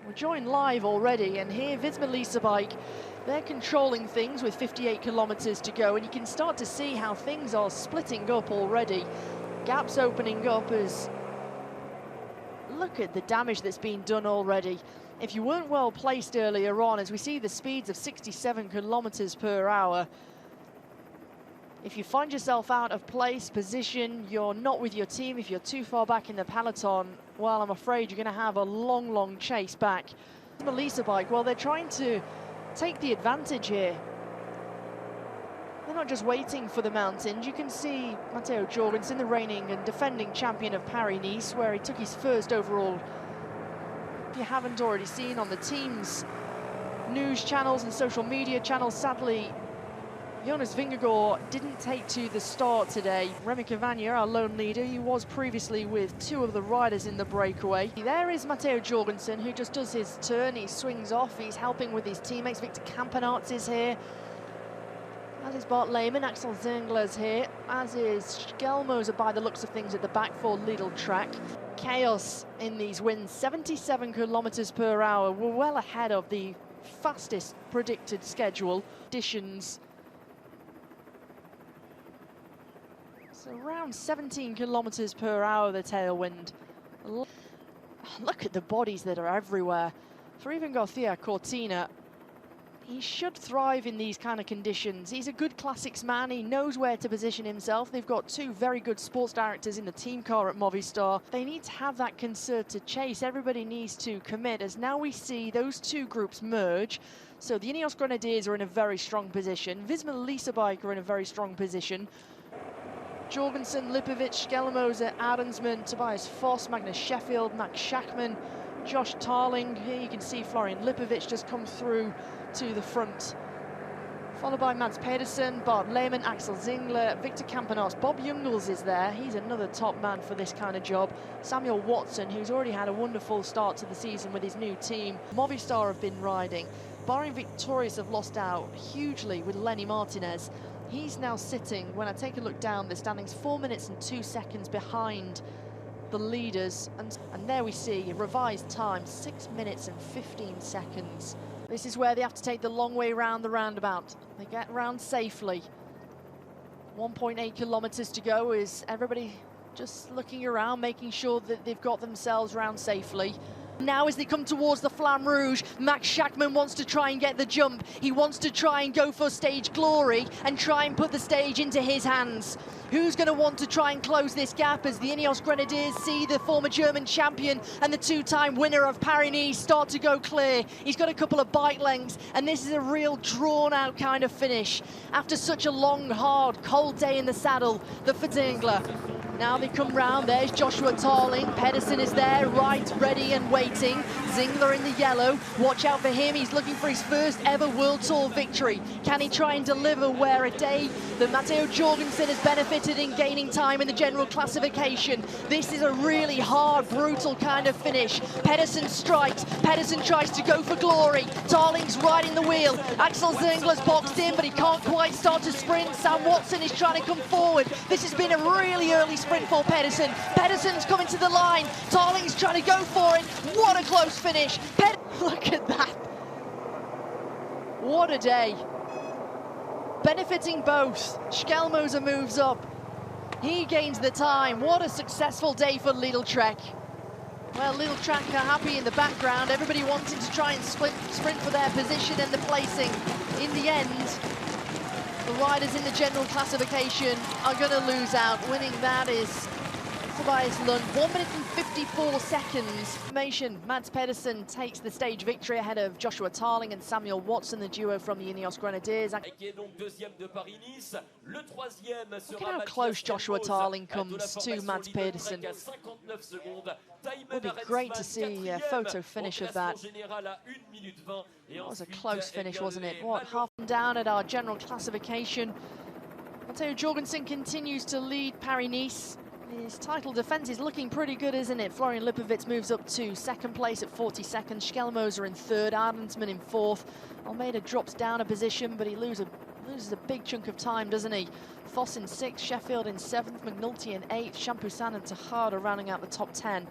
We're joined live already, and here Visma Bike, they're controlling things with 58 kilometers to go, and you can start to see how things are splitting up already. Gaps opening up as look at the damage that's been done already. If you weren't well placed earlier on, as we see the speeds of 67 kilometers per hour, if you find yourself out of place, position, you're not with your team, if you're too far back in the peloton, well, I'm afraid you're going to have a long, long chase back. Melissa Bike, well, they're trying to take the advantage here. They're not just waiting for the mountains. You can see Matteo Jorgenson, the reigning and defending champion of Paris-Nice, where he took his first overall. If you haven't already seen on the team's news channels and social media channels, sadly, Jonas Vingegaard didn't take to the start today. Remy Cavagna, our lone leader, he was previously with two of the riders in the breakaway. There is Matteo Jorgenson, who just does his turn, he swings off, he's helping with his teammates. Victor Campenaerts is here, as is Bart Lehman. Axel Zingler's here, as is Schelmoser by the looks of things at the back for Lidl Track. Chaos in these winds, 77 kilometers per hour. We're well ahead of the fastest predicted schedule. Additions. So around 17 kilometers per hour, the tailwind. Look at the bodies that are everywhere. For even Garcia Cortina, he should thrive in these kind of conditions. He's a good classics man. He knows where to position himself. They've got two very good sports directors in the team car at Movistar. They need to have that concerted chase. Everybody needs to commit, as now we see those two groups merge. So the Ineos Grenadiers are in a very strong position. Visma Bike are in a very strong position. Jorgenson, Lipovic, Schelmoser, Adamsman, Tobias Foss, Magnus Sheffield, Max Schachmann, Josh Tarling. Here you can see Florian Lipovic just come through to the front. Followed by Mads Pedersen, Bart Lehman, Axel Zingler, Victor Campenaerts. Bob Jungels is there. He's another top man for this kind of job. Samuel Watson, who's already had a wonderful start to the season with his new team. Movistar have been riding. Bahrain Victorious have lost out hugely with Lenny Martinez. He's now sitting, when I take a look down, the standings 4 minutes and 2 seconds behind the leaders. And there we see a revised time, 6 minutes and 15 seconds. This is where they have to take the long way around the roundabout. They get round safely. 1.8 kilometers to go. Is everybody just looking around, making sure that they've got themselves round safely. Now as they come towards the Flamme Rouge, Max Schachmann wants to try and get the jump. He wants to try and go for stage glory and try and put the stage into his hands. Who's going to want to try and close this gap as the Ineos Grenadiers see the former German champion and the two-time winner of Paris-Nice start to go clear? He's got a couple of bike lengths, and this is a real drawn-out kind of finish. After such a long, hard, cold day in the saddle, the Zingler. Now they come round, there's Joshua Tarling, Pedersen is there, right, ready and waiting. Zingler in the yellow, watch out for him, he's looking for his first ever World Tour victory. Can he try and deliver where a day that Matteo Jorgenson has benefited in gaining time in the general classification? This is a really hard, brutal kind of finish. Pedersen strikes, Pedersen tries to go for glory. Tarling's riding the wheel, Axel Zingler's boxed in, but he can't quite start to sprint. Sam Watson is trying to come forward. This has been a really early sprint for Pedersen. Pedersen's coming to the line. Tarling's trying to go for it. What a close finish. Look at that. What a day. Benefiting both. Schelmoser moves up. He gains the time. What a successful day for Lidl Trek. Well, Lidl Trek are happy in the background. Everybody wanting to try and sprint for their position and the placing. In the end, the riders in the general classification are going to lose out. Winning that is Tobias Lund, 1 minute and 54 seconds. Mads Pedersen takes the stage victory ahead of Joshua Tarling and Samuel Watson, the duo from the Ineos Grenadiers. Look at how close Joshua Tarling comes to Mads Pedersen. It would be great to see a photo finish of that. That was a close finish, wasn't it? What, half down at our general classification. Matteo Jorgenson continues to lead Paris-Nice. His title defense is looking pretty good, isn't it? Florian Lipovic moves up to second place at 40 seconds. Schelmoser in third, Adamsman in fourth. Almeida drops down a position, but he loses a big chunk of time, doesn't he? Foss in sixth, Sheffield in seventh, McNulty in eighth, Champoussin and Tejada rounding out the top 10.